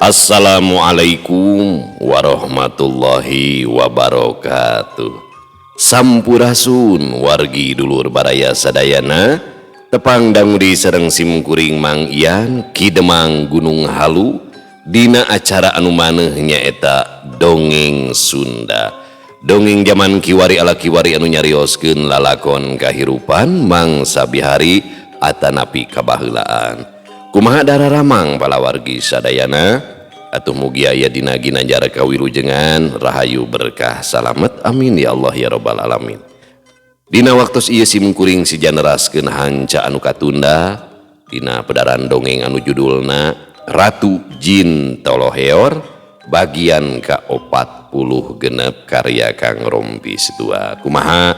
Assalamualaikum warahmatullahi wabarakatuh. Sampurasun wargi dulur baraya sadayana, tepang dangdi sareng simkuring Mang Ian Kidemang Gunung Halu dina acara anu maneh nyaeta dongeng Sunda. Dongeng zaman kiwari ala kiwari anu nyarioskeun lalakon kahirupan mangsa bihari atanapi kabaheulaan. Kumaha dararamang palawargi sadayana, atuh mugi aya dina ginanjar kawilujengan rahayu berkah salamet amin ya Allah ya rabbal alamin. Dina waktos ieu simkuring si generaskeun hanca anu katunda dina pedaran dongeng anu judulna Ratu Jin Toloheor bagian ka-40 karya Kang Rompis Tua. Kumaha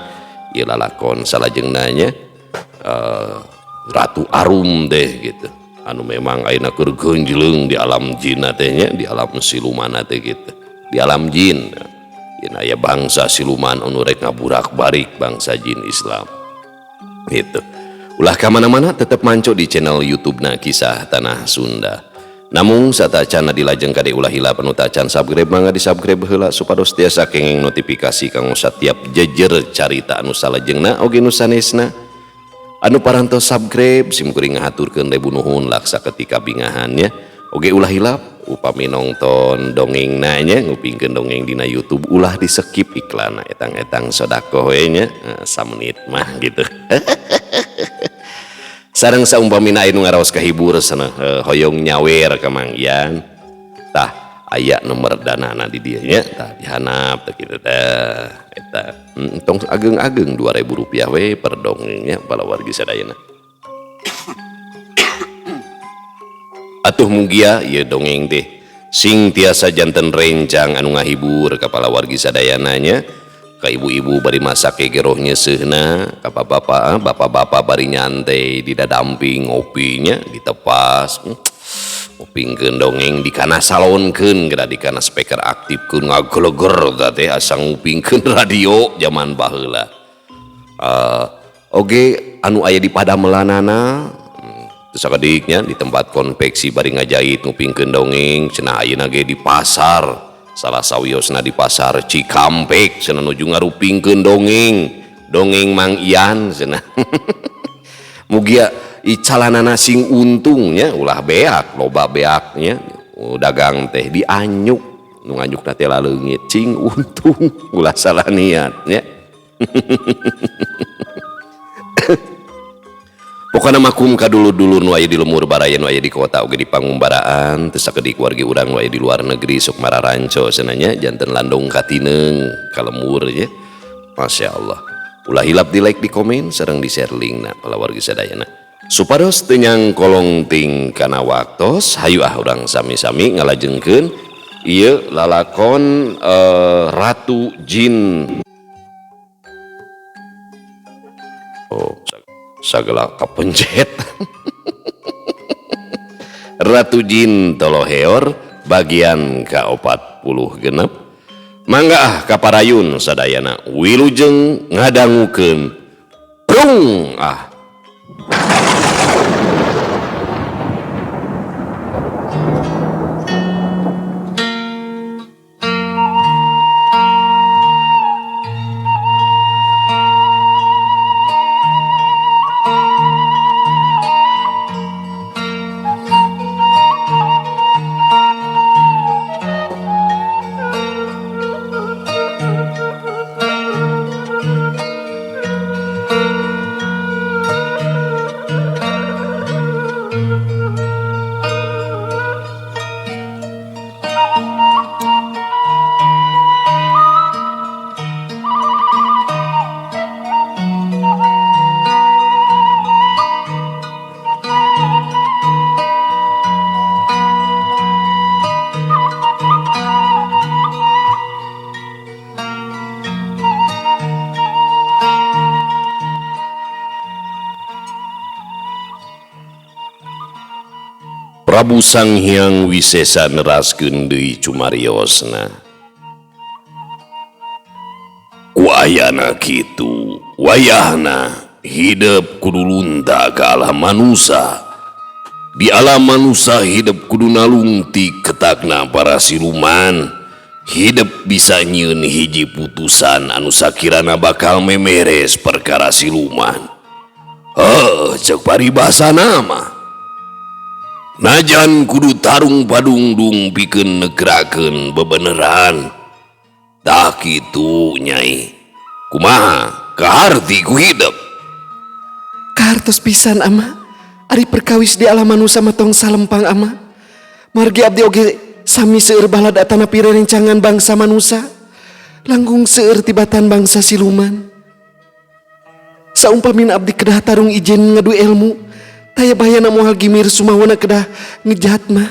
ieu lalakon salajengna nya Ratu Arum deh gitu. Anu memang ayeuna keur geunjleung di alam jin teh nya, di alam siluman teh gitu. Di alam jin aya bangsa siluman anu rek ngaburak-barik bangsa jin Islam. Gitu. Ulah ka mana-mana tetep manco di channel YouTube-na Kisah Tanah Sunda. Namung satacana dilajeng kade ulah hila anu tacan subscribe mangga di subscribe heula supados tiasa kenging notifikasi kanggo setiap jejer carita anu salajengna oge nu sanesna. Anu parantos subscribe simkuring ngahaturkeun debu nuhun laksa ketika bingahannya oge ulah hilap upami nongton dongeng nanya ngupingkeun dongeng dina YouTube ulah di skip iklan etang-etang sodako we nya 1 menit mah gitu. Sareng saumpamina anu ngaraos kahibur cenah hoyong nyawer ka Mang Ian tah aya nomor danana di dieu nya tah dihanap teh kitu teh eta tong ageng-ageng Rp2.000 we per dongengnya palawargi sadayana. Atuh mugia ieu dongeng teh sing tiasa janten rencang anu ngahibur ka palawargi sadayana nya, ka ibu-ibu bari masak geroh nyeuseuhna, ka bapak-bapak bari nyantai di dadamping ngopinya ditepas ngupingkeun dongeng dikana salonkeun geura dikana speaker aktifkeun ngageleger teh asa ngupingkeun radio zaman baheula. Oge anu aya di padamelanana terus sakadiknya di tempat konveksi bari ngajait ngupingkeun dongeng cenah ayeuna ge di pasar salah sawiosna di pasar Cikampek cenah nuju ngarupingkeun dongeng Mang Ian cenah. Mugia icalanana sing untungnya ulah beak loba beaknya dagang teh dianyuk nu nganyukna teh laleungit cing untung ulah salah niatnya. Pokona makum ka dulur-dulur nu aya di lemur baraya nu aya di kota oge di pangumbaraan teu sakedik wargi urang nu aya di luar negeri sok mararanco cenanya janten landong katineng ka lemur nya. Masyaallah. Ulah hilap di like di komen sareng di share linkna palawargi sadayana. Supados teu nyang kolong ting kana waktos hayu urang sami-sami ngalajengkeun ieu lalakon Ratu Jin. Oh sagala kapencet. Ratu Jin Toloheor bagian ka-40. Mangga kaparayun sadayana wilujeng ngadangukeun prung Prabu Sanghyang Wisesa neraskeun deui cumariosna. Ku ayana kitu, wayahna hidup kudu lunta ka alam manusia Di alam manusia hidup kudu nalung ti ketakna para siluman. Hidup bisa nyieun hiji putusan anu sakirana bakal memeres perkara siluman. Cek paribasa nama. Najan kudu tarung padungdung pikeun negrakeun bebeneran. Tah kitu Nyai. Kumaha kaharti ku hidup? Kahartos pisan ama. Ari perkawis di alam manusia matong salempang ama. Margi abdi oge sami seueur balada tanah pirerencangan bangsa manusia. Langgung seueur tibatan bangsa siluman. Saumpamin abdi kedah tarung ijen ngadu ilmu. Taya bayana moal gimir sumawana kedah ngejahat mah.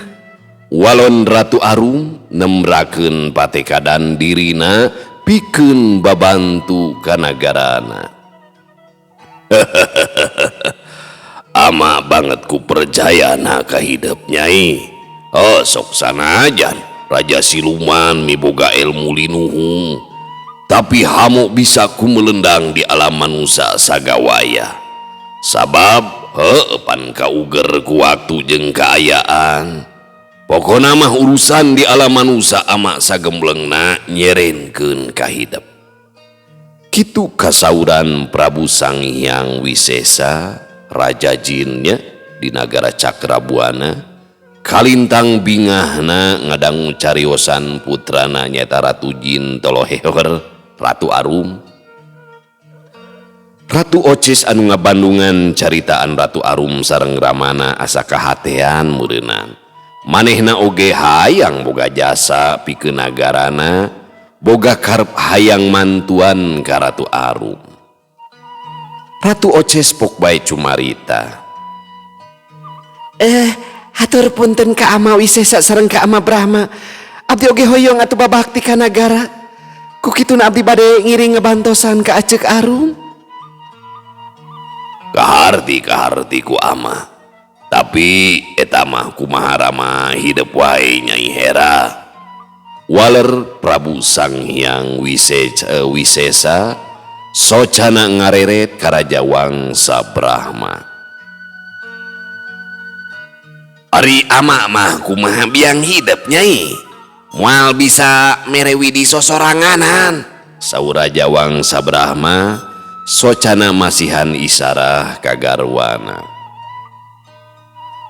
Walon Ratu Arum nembrakeun patekadan dirina pikeun babantu ka nagarana. Ama banget ku percaya na ka hidup Nyai. Sok sanajan Raja Siluman miboga ilmu linuhung, tapi hamu bisa ku melendang di alam manusia sagawaya. Sabab pan kauger ku waktu jeung kaayaan. Pokona mah urusan di alam manusia ama sagemblengna nyerenkeun ka hidup. Kitu kasauran Prabu Sanghyang Wisesa Raja Jinnya di negara Cakrabuana. Kalintang bingahna ngadangu cariosan putrana nyata Ratu Jin Tolohewer Ratu Arum. Ratu Oces anu ngabandungan caritaan Ratu Arum sareng Ramana asa kahatean meureunnan. Manehna oge hayang boga jasa pikeun nagarana, boga karep hayang mantuan ka Ratu Arum. Ratu Oces pok bae cumarita. Hatur punten ka ama Wisesa sareng ka ama Brahma. Abdi oge hoyong atuh babakti ka nagara. Ku kituna abdi bade ngiring ngebantosan ka Aceuk Arum. Kaharti ku ama. Tapi eta mah kumaha Rama hidup wae Nyai Hera. Waler Prabu Sanghyang Wisesa socana ngareret ka Raja Wangsa Brahma. Ari ama mah kumaha biang hidup Nyai? Moal bisa merewi di sosoranganan. Saur Raja Wangsa Brahma socana masihan isarah kagarwana.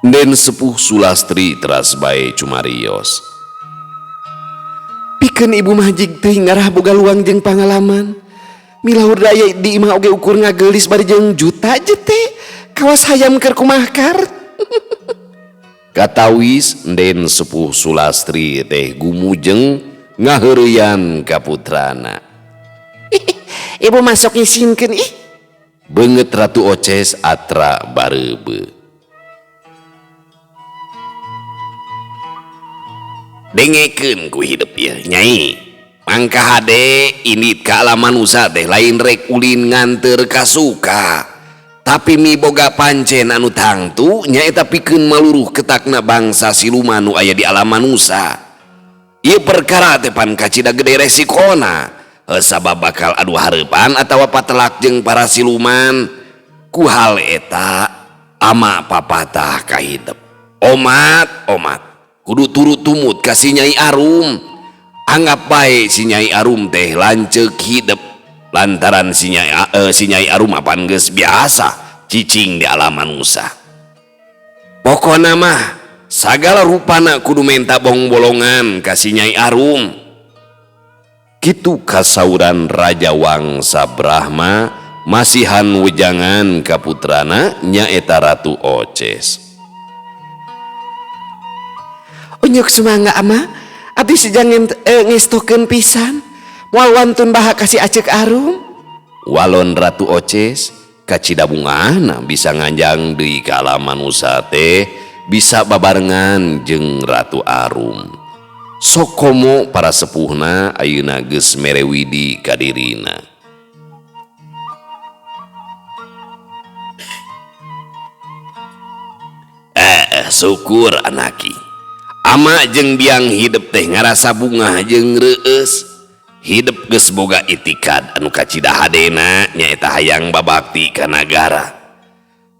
Den sepuh Sulastri teras bae cumarios. Pikeun ibu mah jig teuing ngarah boga luang jeung pangalaman. Milahur daya di imah oge ukur ngageulis bari jeung juta jete. Kawas hayam keur kumaha kar. Katawis den sepuh Sulastri teh gumujeng ngaheureuyan ka putrana. Ibu masuk ngisinkeun ih. Beungeut Ratu Oces atra bareube. Dengekeun ku hidup ya Nyai. Mangka hade ini ka alam manusia teh lain rek ulin nganteur ka suka. Tapi mi boga pancen anu tangtu nyaeta pikeun maluruh ketakna bangsa siluman nu aya di alam manusia. Ieu perkara teh pan kacida gede resikona. Sabab bakal adu hareupan atawa patelak jeung para siluman. Ku hal eta ama papatah ka hidup. Omat kudu turut tumut ka si Nyai Arum. Anggap bae si Nyai Arum teh lanceuk hidup lantaran si Nyai Arum apan geus biasa cicing di alam manusia. Pokona mah sagala rupana kudu menta bolong-bolongan ka si Nyai Arum. Kitu kasauran Raja Wangsa Brahma masihan wejangan ka putrana nyaeta Ratu Oces. Unyuk sumangga ama, abdi sejangin ngestokeun pisan. Moal wantun baha ka si Aceuk Arum. Walon Ratu Oces kacida bungahna bisa nganjang deui ka alam manusia teh bisa babarengan jeung Ratu Arum. Sok komo para sepuhna ayeuna geus merewidi ka dirina. Syukur anaki. Ama jeung biang hidup teh ngarasa bunga jeung reueus. Hidup geus boga itikad anu kacida hadena nyaeta hayang babakti ka nagara.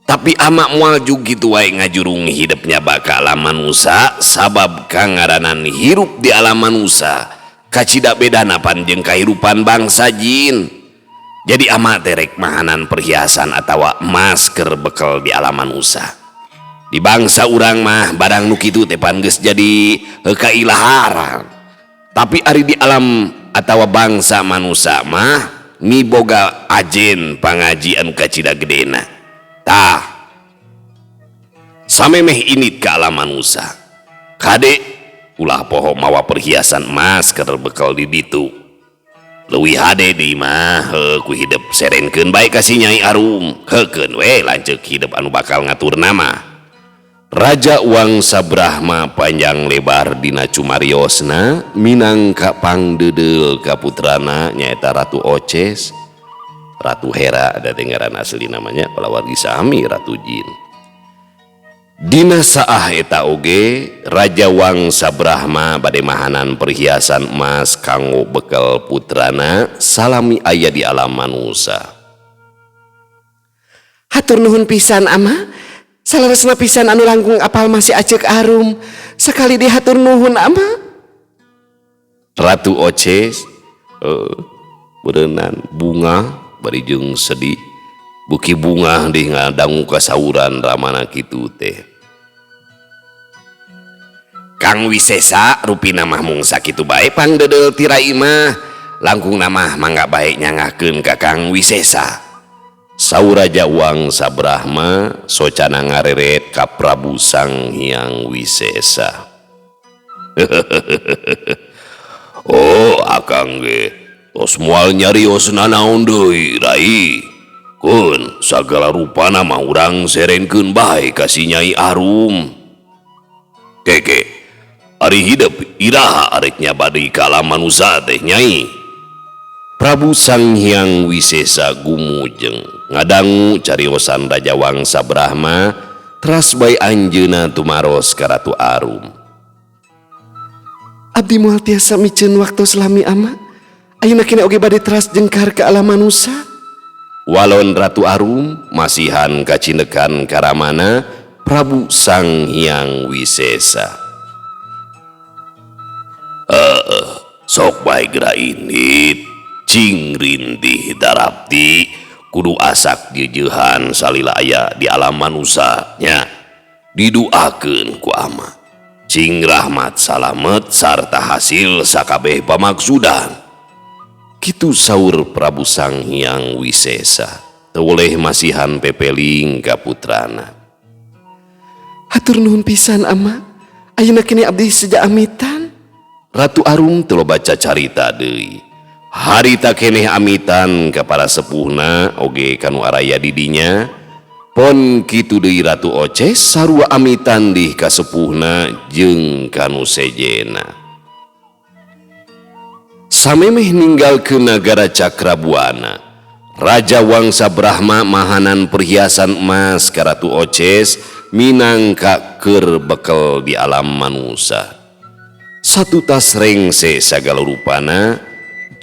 Tapi amak mual juga gitu wae ngajurung hidupnya baka alam manusia sabab kangaranan hirup di alam manusia kacida bedana pan jeung kahirupan bangsa jin. Jadi amak terek mahanan perhiasan atau masker bekal di alam manusia. Di bangsa urang mah barang nu kitu teh pan geus jadi kailaharan. Tapi ari di alam atau bangsa manusia mah miboga ajen pangaji anu kacida gedena. Tah samemeh init ke alam manusia kade ulah poho mawa perhiasan emas keur bekal di ditu leuwih hade di mah ku hidup serenkeun bae kasih Nyai Arum heukeun we lanceuk hidup anu bakal ngatur nama. Raja Wangsa Brahma panjang lebar dina cumariosna minangka pangdeudel ka putrana nyaeta Ratu Oces. Ratu Hera ada dengaran asli namanya palawargi sami Ratu Jin. Dina saah eta oge Raja Wangsa Brahma bade mahanan perhiasan emas kanggo bekal putrana salami aya di alam manusia. Hatur nuhun pisan ama, salaresna pisan anu langkung apal masih Aceuk Arum, sekali dihatur nuhun ama. Ratu Oces berenang bunga bari jeung sedih buki bunga di ngadangu kasauran ramana kitu teh. Kang Wisesa rupina mah mung sakitu bae pangdeudel tirai mah langkung namah mangga bae nyangahkeun ka Kang Wisesa. Saur Raja Wangsa Brahma socana ngareret ka Prabu Sang Hyang Wisesa. Oh akang ge tos moal nyariosna naon deui Rai. Kun sagala rupana mah urang serenkeun bae ka si Nyai Arum. Keke ari hidup iraha areknya bade ka alam manusia teh Nyai. Prabu Sang Hyang Wisesa gumujeng ngadangu cariosan Raja Wangsa Brahma teras bae anjeunna tumaros ka Ratu Arum. Abdi moal tiasa miceun waktu selami ama. Ayeuna kene oge bade teras jengkar ke alam manusia. Walon Ratu Arum masihan kacindekan karamana Prabu Sang Hyang Wisesa. Sok bae geura indit cing rintih darapti kudu asak jejehan salila aya di alam manusia nya diduakeun ku ama cing rahmat salamet sarta hasil sakabeh pamaksudan. Kitu saur Prabu Sang Hyang Wisesa teu masihan pepeling ka putrana. Hatur nuhun pisan ama, ayeuna kene abdi seja amitan. Ratu Arum teu baca carita deui. Harita keneh amitan ka para sepuhna oge kanu araya di dinya. Pon kitu deui Ratu Oces sarua amitan dih ka sepuhna jeung kanu sejena. Samemeh ninggal ke negara Cakrabuana, Raja Wangsa Brahma mahanan perhiasan emas ka Ratu Oces minangka keur bekel di alam manusia. Satu tas rengse sagala rupana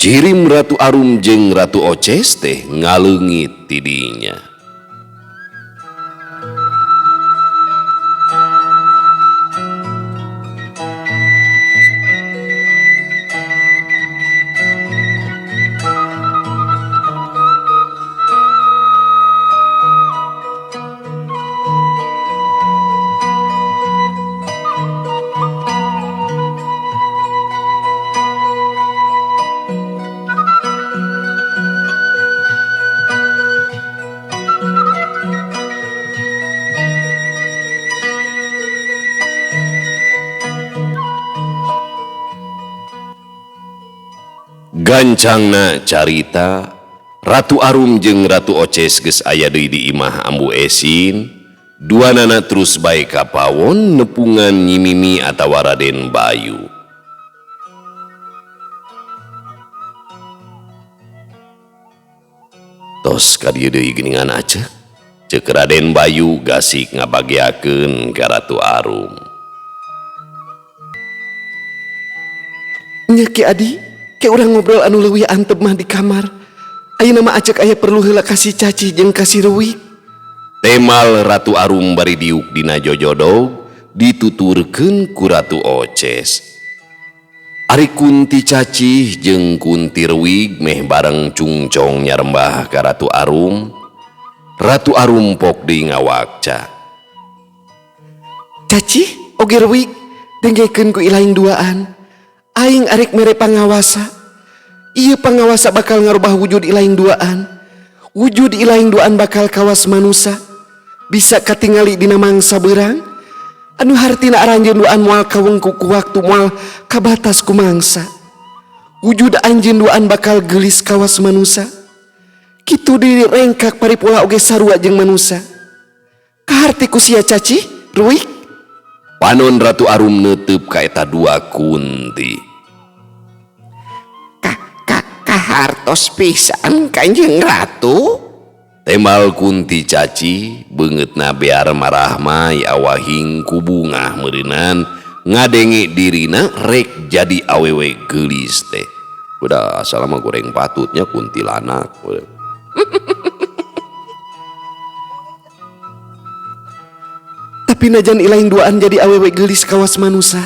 jirim Ratu Arum jeung Ratu Oces teh ngaleungit ti dinya. Gancangna carita Ratu Arum jeung Ratu Oces geus aya deui di imah Ambu Esin. Duanana terus bae ka pawon nepungan Nyimimi atawa Raden Bayu. Tos ka dieu deui geuningan Aceh. Ceuk Raden Bayu gasik ngabagiakeun ka Ratu Arum. Nya Ki Adi, ke urang ngobrol anu leuwih antep mah di kamar. Ayeuna mah Aceuk aya perlu heula kasih Caci jeung kasih Reuwik. Temal Ratu Arum bari diuk dina jojodog dituturkeun ku Ratu Oces. Ari Kunti Cacih jeung Kunti Rewig meh bareng cungcong nyarembah ka Ratu Arum. Ratu Arum pok deui ngawakca. Cacih oge Rewig denggekeun ku ilaing duaan. Aing arek mere pangawasa. Ieu pangawasa bakal ngarubah wujud ilaing duaan. Wujud ilaing duaan bakal kawas manusa. Bisa katingali dina mangsa beurang. Anu hartina aranjeun duaan moal kawengku ku waktu moal kabatas ku mangsa. Wujud anjeun duaan bakal geulis kawas manusa. Kitu di rengkak paripula oge sarua jeung manusa. Kaharti ku sia Cacih, Rewig? Panon Ratu Arum neuteup ka eta dua Kunti. Kahartos pisan Kanjeng Ratu. Temal Kunti Cacih beungeutna bear marah mai awahing ku bungah meureunan ngadenge dirina rek jadi awewe geulis teh. Udah asal mah goreng patutnya kuntilanak. Tapi najan ilaing duaan jadi awewe geulis kawas manusa.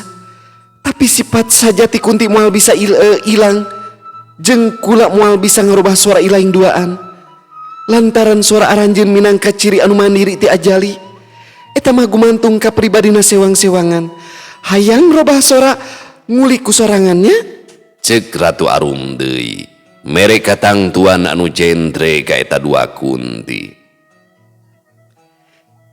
Tapi sifat sajati Kunti moal bisa ilang. Jeung kula moal bisa ngarubah suara ilaing duaan. Lantaran suara aranjeun minangka ciri anu mandiri ti ajali. Eta mah gumantung ka pribadina sewang-sewangan. Hayang robah suara ngulik ku sorangannya. Ceuk Ratu Arum deui. Mere katangtuan anu jentre ka eta dua Kunti.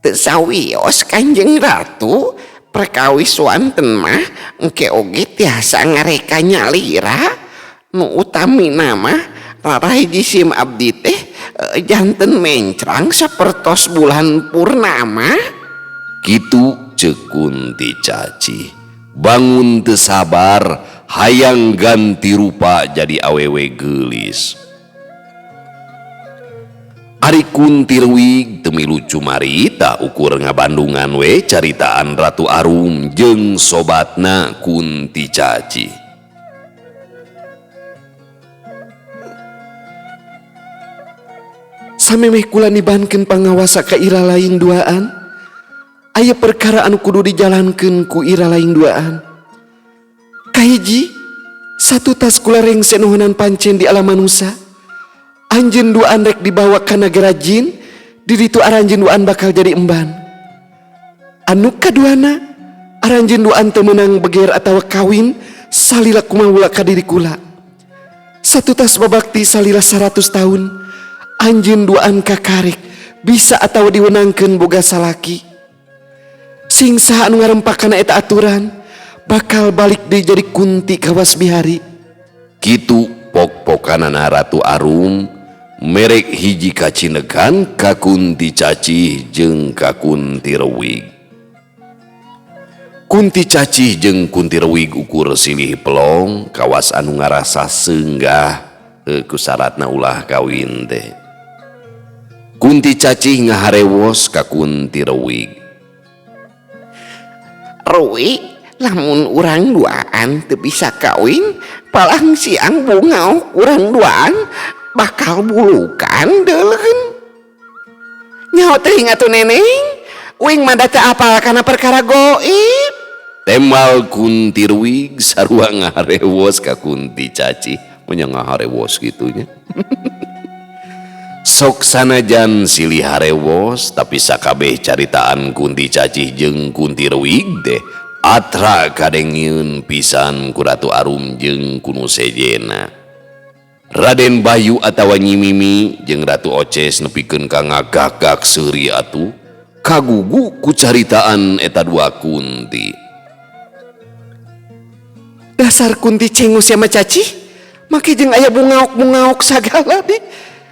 Teu sawios Kanjeng Ratu, perkawis wanten mah engke oge tiasa ngareka nyalira. Nu utamina mah rarai jisim abdi teh janten mencrang sapertos bulan purnama. Kitu ceuk Kunti Cacih. Bangun teu sabar hayang ganti rupa jadi awewe geulis. Ari Kunti Rewig teu milu cumarita ukur ngabandungan we caritaan Ratu Arum jeung sobatna Kunti Cacih. Samemeh kula nibankeun pangawasa ka ira laing duaan. Aya perkara anu kudu dijalankeun ku ira laing duaan. Kahiji, satu tas kula rengse nuhunan pancen di alam manusia. Anjeun duaan rek dibawa ka nagara jin, di ditu aranjeun duaan bakal jadi emban. Anu kaduana, aranjeun duaan teu meunang beger atawa kawin salila kumaha ka diri kula. Satu tas babakti salila 100 tahun. Anjeun duaan kakarek bisa atawa diwenangkeun boga salaki. Sing saha anu ngarempakan eta aturan bakal balik deui jadi Kunti kawas bihari. Kitu pok-pokanana Ratu Arum merek hiji kacinegan ka Kunti Cacih jeung ka Kunti Rewig. Kunti Cacih jeung Kunti Rewig ukur silih pelong kawas anu ngarasa seunggah ku saratna ulah kawin teh. Kunti Cacih ngaharewos ka Kunti Rewig. Rewig, lamun urang duaan teu bisa kawin, palang siang bungaok urang duaan bakal bulukan deuleuh. Nyaho teuing atuh neneng, uing mah teu apal kana perkara goib. Temal Kunti Rewig sarua ngaharewos ka Kunti Cacih. Nya ngaharewos gitunya. Sok sanajan silih harewos tapi sakabeh caritaan Kunti Cacih jeung Kunti Rewig teh atra kadengieun pisan ku Ratu Arum jeung ku nu sejena. Raden Bayu atawa Nyi Mimi jeung Ratu Oces nepikeun ka ngagagak seuri atuh kagugu ku caritaan eta dua Kunti. Dasar Kunti cengus ya mah Cacih, make jeung aya bungaok-bungaok sagala di.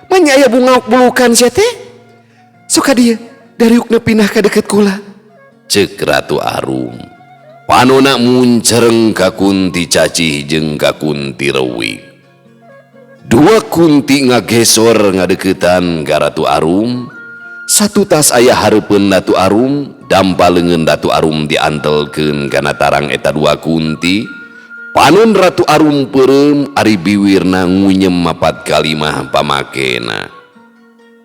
Manya aya bungaok bulukan sia teh. Sok dieu dariukna pindah ka deket kula. Ceuk Ratu Arum. Panona muncereng ka Kunti Cacih jeung ka Kunti Rewig. Dua Kunti ngagesor ngadeuketan ka Ratu Arum. Satu tas aya hareupeun Ratu Arum, dampaleungeun Ratu Arum diantelkeun kana tarang eta dua Kunti. Panon Ratu Arum peureum ari biwirna ngunyem mapat kalimah pamakena.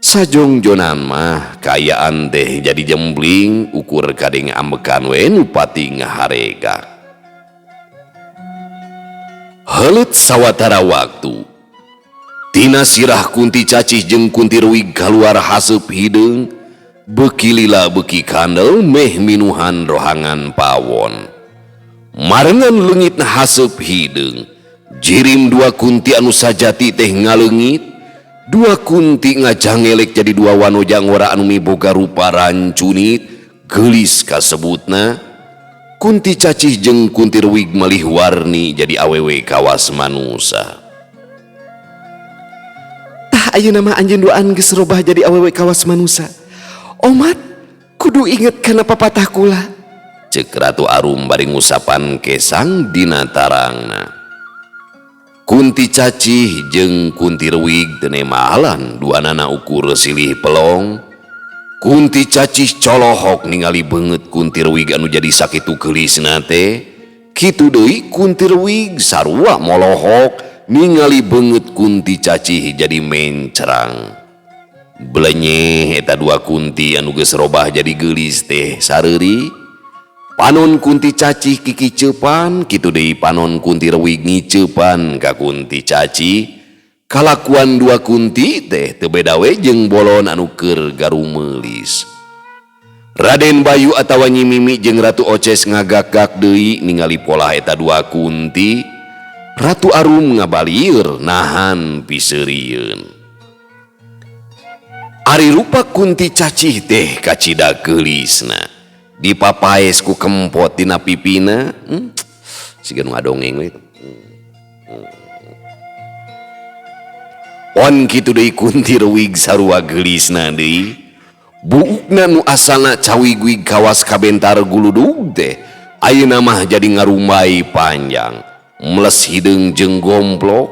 Sajongjonan mah kayaan teh jadi jembling ukur kadeng ambekan we nu pati ngaharega. Heuleut sawatara waktu tina sirah Kunti Cacih jeung Kunti Reuwig kaluar haseup hideung beuki lila beuki kandel meh minuhan rohangan pawon. Marengan leungitna haseup hideung jirim dua Kunti anu sajati teh ngaleungit. Dua Kunti ngajangelek jadi dua wanojang ora anu miboga rupa rancunit geulis kasebutna. Kunti Cacih jeung Kunti Reuwig malih warni jadi awewe kawas manusa. Tah ayeuna mah anjeun duaan geus robah jadi awewe kawas manusa. Omat kudu inget kana papatah kula. Ceuk Ratu Arum bari ngusapan kesang dina tarangna. Kunti Cacih jeung Kunti Reuwig teu nemahalan duanana ukur silih pelong. Kunti Cacih colohok ningali beungeut Kunti Reuwig anu jadi sakitu geulisna teh. Kitu deui Kunti Reuwig sarua molohok ningali beungeut Kunti Cacih jadi mencrang. Belenyeh eta dua Kunti anu geus robah jadi geulis teh sareuri. Panon Kunti Cacih kikiceupan kitu deui panon Kunti Reuwig ngiceupan ka Kunti Cacih. Kalakuan dua Kunti teh teu beda we jeung bolon anu keur garumeulis. Raden Bayu atawa Nyi Mimi jeung Ratu Oces ngagak-gak deui ningali pola eta dua Kunti. Ratu Arum ngabalieur nahan piseurieun. Ari rupa Kunti Cacih teh kacida geulisna. Dipapaes ku kempot tina pipina. Siga nu ngadongeng we. On kitu deui Kunti Reuwig sarua geulisna deui. Buukna nu asalna cawig-wig kawas kabentar guludug teh ayeuna mah jadi ngarumbai panjang. Meles hideung jeung gomplok.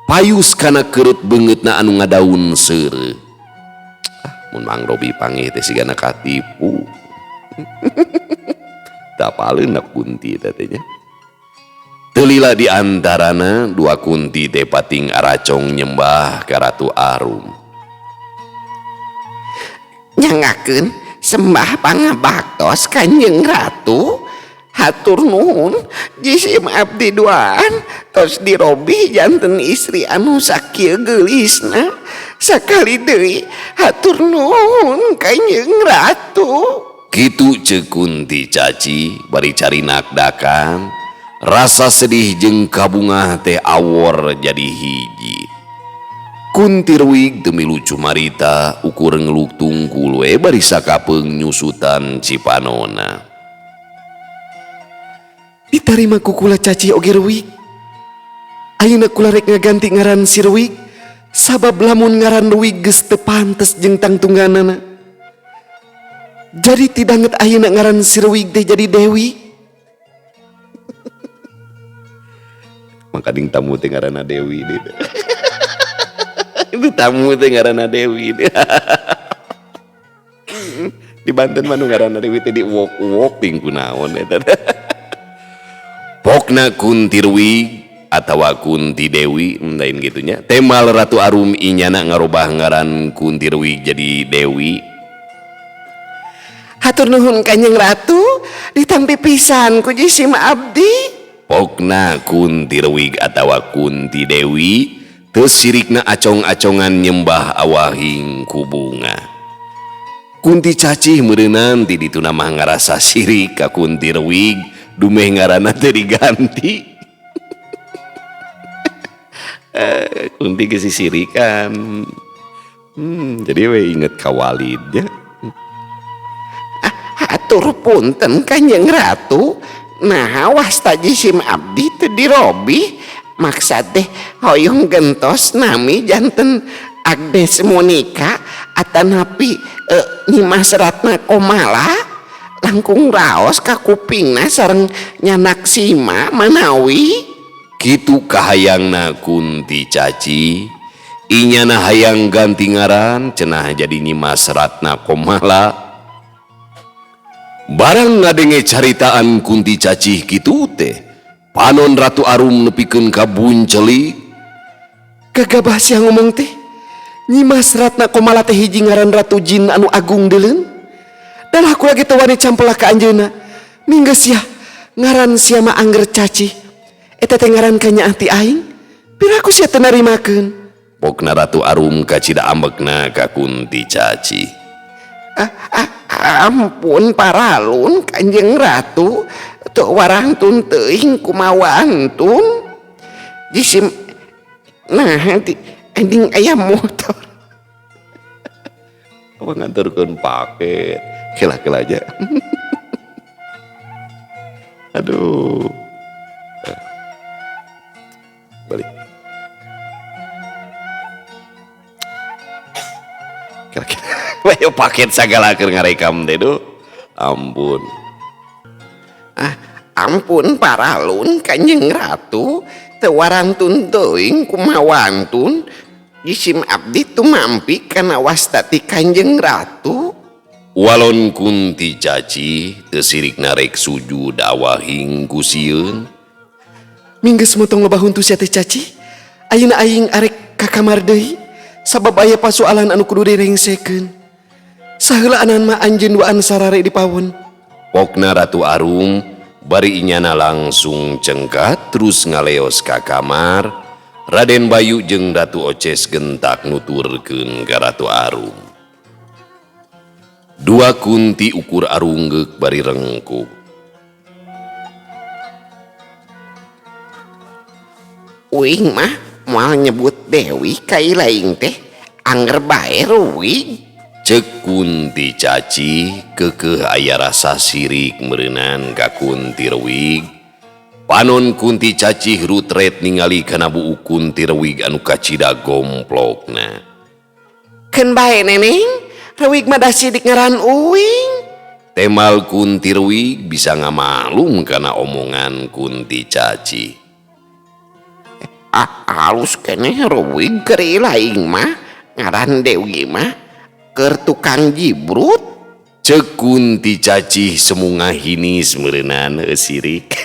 Payus kana keurut beungeutna anu ngadaun seureuh. Mun Mang Robi panggih teh sigana katipu. Tapaleun na Kunti teh nya. Teu lila di antarana dua Kunti teh pating aracong nyembah ka Ratu Arum. Nyangakeun sembah pangabaktos Kanjeng Ratu. Hatur nuhun jisim abdi duaan tos dirobi janten istri anu sakieu geulisna. Sakali deui hatur nuhun Kanjeng Ratu. Kitu ceuk Kunti Cacih bari carinak dakan. Rasa sedih jeung kabungah teh awor jadi hiji. Kunti Reuwig teu milu cumarita ukur ngeluk tungkul we bari sakapeung nyusutan cipanona. Ditarima ku kula Cacih oge Reuwig. Ayeuna kula rek ngaganti ngaran si Reuwig sabab lamun ngaran Reuwig geus teu pantes jeung tangtunganana. Jadi tidanget ayeuna ngaran si Reuwig teh jadi Dewi. Makading tamu teh ngaranna Dewi deh. Itu tamu teh ngaranna Dewi deh. Di Banten mah nu ngaranna Dewi teh di uwok-uwok ting kunaon eta. Pokna Kunti Reuwig atawa Kunti Dewi lain gitunya. Temal Ratu Arum inyana ngarobah ngaran Kunti Reuwig jadi Dewi. Hatur nuhun Kanjeng Ratu ditampi pisan ku jisim abdi. Pokna Kunti Reuwig atawa Kunti Dewi teu sirikna acong-acongan nyembah awahing ku bunga. Kunti Cacih meureunan ti dituna mah ngarasa sirik ka Kunti Reuwig dumeh ngaranna teu diganti. Kunti geus sisirikan. Jadi we inget ka Walid ya. Hatur punten Kanjeng Ratu. Nah wasta jisim abdi teu dirobi. Maksad teh hoyong gentos nami janten Agnes Monica atanapi Nyimas Ratna Komala langkung raos ka kupingna sareng nyanak sima manawi. Kitu kahayangna Kunti Cacih. Inyana hayang ganti ngaran cenah jadi Nyimas Ratna Komala. Barang ngadenge caritaan Kunti Cacih kitu teh panon Ratu Arum nepikeun ka bunceli. Gagabah sia ngomong teh. nyimas ratna komala teh hiji ngaran Ratu Jin anu agung deuleun. Dan aku lagi teu wani campela ka anjeunna. Minggeus ya ngaran sia mah angger Caci. Eta teh ngaran ka nya ti aing. Piraku sia teu narimakeun. Pokna Ratu Arum kacida ambekna ka Kunti Caci. Ampun paralun Kanjeng Ratu, teu warantun teuing kumaha antun. Jisim nah ending aya motor. Apa nganterkeun paket? Kela-kela aja. Aduh. Balik. Kira-kira. Wayo paket sagala keur ngarekam teh do. Ampun. Ampun paralun Kanjeng Ratu, teu warantun teuing kumaha antun. Jisim abdi tumampi kana wasta ti Kanjeng Ratu. Walon Kunti Caci teu sirik narek sujud awahing ku sieun. Minggeus motong loba huntu sia teh Caci. Ayeuna aing arek ka kamar deui sabab aya pasoalan anu kudu direngsekeun. Saheulaanan mah anjeun waan sarare di pawon. Pokna Ratu Arum bari inyana langsung cengkat terus ngaleos ka kamar. Raden Bayu jeung Ratu Oces gentak nuturkeun ka Ratu Arum. Dua Kunti ukur arunggeuk bari rengkuk. Uing mah moal nyebut Dewi ka ilaing teh angger bae ruwig. Cek Kunti Caci keukeuh aya rasa sirik meureunan ka Kunti Rewig. Panon Kunti Caci rutret ningali kana buu Kunti Rewig anu kacida gomplokna. Keun bae neneng, ruwig mah da sidik ngaran uing. Temal Kunti Rewig bisa ngamalum kana omongan Kunti Caci. Halus keneh ruwig keur ilaing mah ngaran Dewi mah keur tukang jibrut. Cek Kunti Caci semunga hinis meureunan sirik.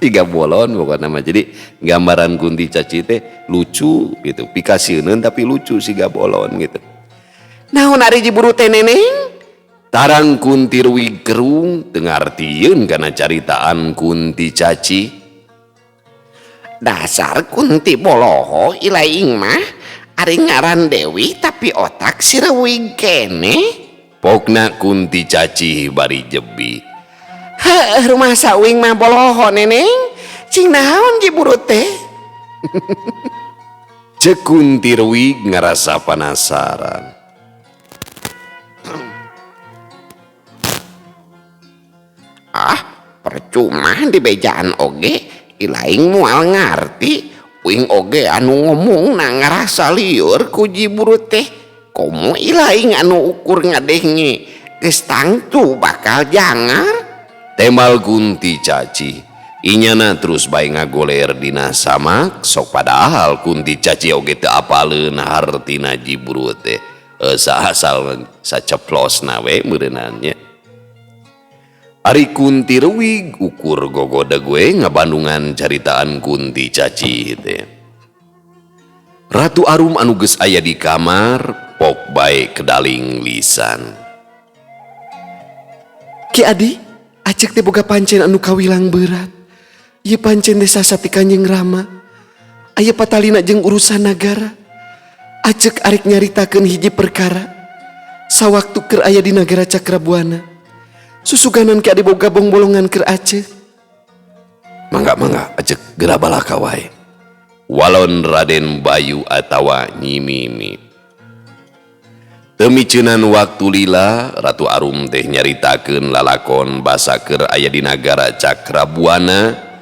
Tiga bolon pokoknya mah. Jadi gambaran Kunti Caci teh lucu gitu, pikasieun tapi lucu siga bolon gitu. Naon ari jibrut teh neneng? Tarang Kunti Rewig kerung teu ngartieun kana caritaan Kunti Caci. Dasar Kunti boloho ilaing mah ari ngaran Dewi tapi otak si ruwig keneh. Pokna Kunti Caci bari jebi. Heuh rumah sawing mah boloho neneng. Cing naon jibrut teh? Cek Kunti Rewig ngarasa penasaran. Percuma di bejaan oge ilaing moal ngarti. Uing oge anu ngomong na ngarasa lieur ku jibrut teh. Komo ilaing anu ukur ngadengi geus tangtu bakal jangar. Temal Kunti Caci. Inyana terus bae ngagoler dina samak sok padahal Kunti Caci oge teu apaleun hartina jibrut teh. Saasal saceplosna we meureunana nya. Ari Kunti Rewig ukur gogodeg we ngabandungan caritaan Kunti Caci teh. Ratu Arum anu geus aya di kamar pok bae kedaling lisan. Ki Adi, acek teh boga pancen anu kawilang berat. Ieu pancen desa sati Kanjeng Rama. Aya patalina jeung urusan nagara. Acek arek nyaritakeun hiji perkara. Sawaktu keur aya di nagara Cakrabuana. Susuganan Ki Adi boga bolongan keur aceh. Mangga acek geura balaka wae. Walon Raden Bayu atawa Nyi Mimi. Teu miceunan waktu lila Ratu Arum teh nyaritakeun lalakon basa keur aya di nagara Cakrabuana.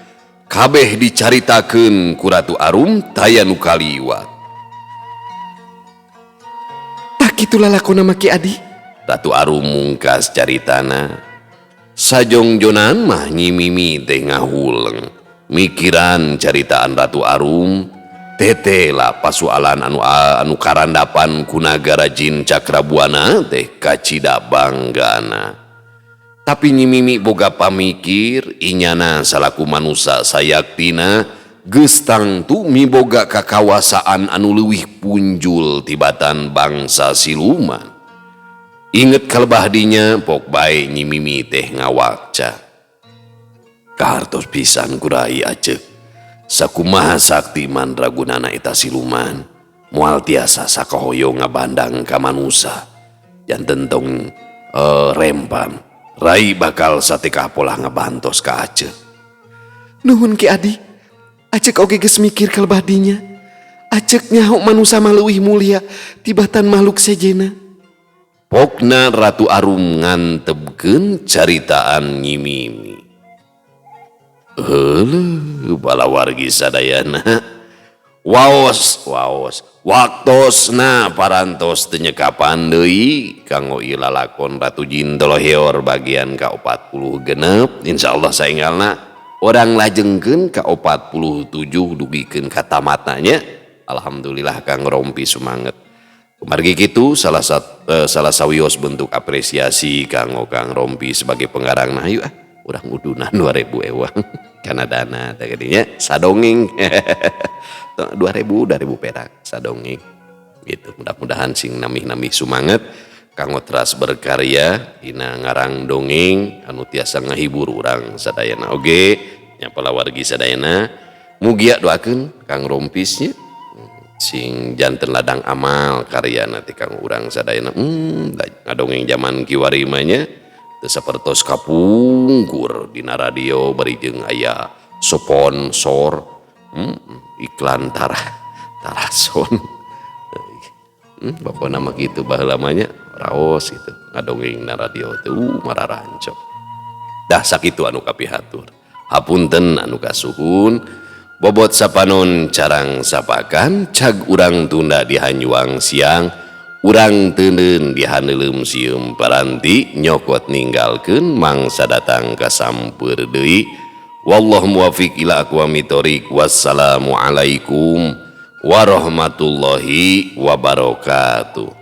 Kabeh dicaritakeun ku Ratu Arum taya nu kaliwat. Tak kitu lalakonna mah Ki Adi. Ratu Arum mungkas caritana. Sajongjonan mah Nyi Mimi teh ngahuleng mikiran caritaan Ratu Arum. Tetela pasoalan anu karandapan ku nagara jin Cakrabuana teh kacida banggana. Tapi Nyi Mimi boga pamikir inyana salaku manusa sayaktina geus tangtu miboga kakawasaan anu leuwih punjul tibatan bangsa siluman. Inget kalebah dinya pok bae nyimimi teh ngawakca. Kahartos pisan kurai Acek, sakumaha sakti mandragunana eta siluman moal tiasa sakahoyo ngabandang ka manusa. Janten tong rempam rai bakal satekah pola ngabantos ka Acek. Nuhun Ki Adi, Acek oge geus mikir kalebah dinya. Acek nyaho manusia mah leuwih mulia tibatan makhluk sejena. Pokna Ratu Arum ngantebkeun caritaan nyimimi. Heuleuh bala wargi sadayana. Waos waktosna parantos teu nyekapan deui kanggo ieu lalakon Ratu Jin Toloheor bagian ka-46. Insyaallah saenggalna orang lajengkeun ka-47 dugikeun ka tamatna. Alhamdulillah Kang Rompi sumanget. Margi kitu salah sawios bentuk apresiasi kanggo Kang Rompi sebagai pengarang. Nah yuk urang udunan 2000 ewang kana dana teh gadinya sadongeng 2000 perak sadongeng gitu. Mudah-mudahan sing namih-namih sumanget kanggo teras berkarya dina ngarang dongeng anu tiasa ngahibur urang sadayana oge nya pala wargi sadayana. Mugia doakeun Kang Rompisnya sing janten ladang amal karya nanti kang urang sadayana ngadongeng zaman kiwarimanya teu sapertos kapungkur dina radio bari jeung aya sponsor iklan tarason bapak nama gitu baheula lamanya raos gitu ngadongeng na radio teu mararancok dah sakitu anu kapihatur hapunten anu kasuhun. Bobot sapanon carang sapakan cag urang tunda di Hanyuang siang urang teuneun di Haneuleum sieum paranti nyokot ninggalkeun mangsa datang ka sampeur deui. Wallahu muwaffiq ila aqwamit thoriq. Wassalamu alaikum warahmatullahi wabarakatuh.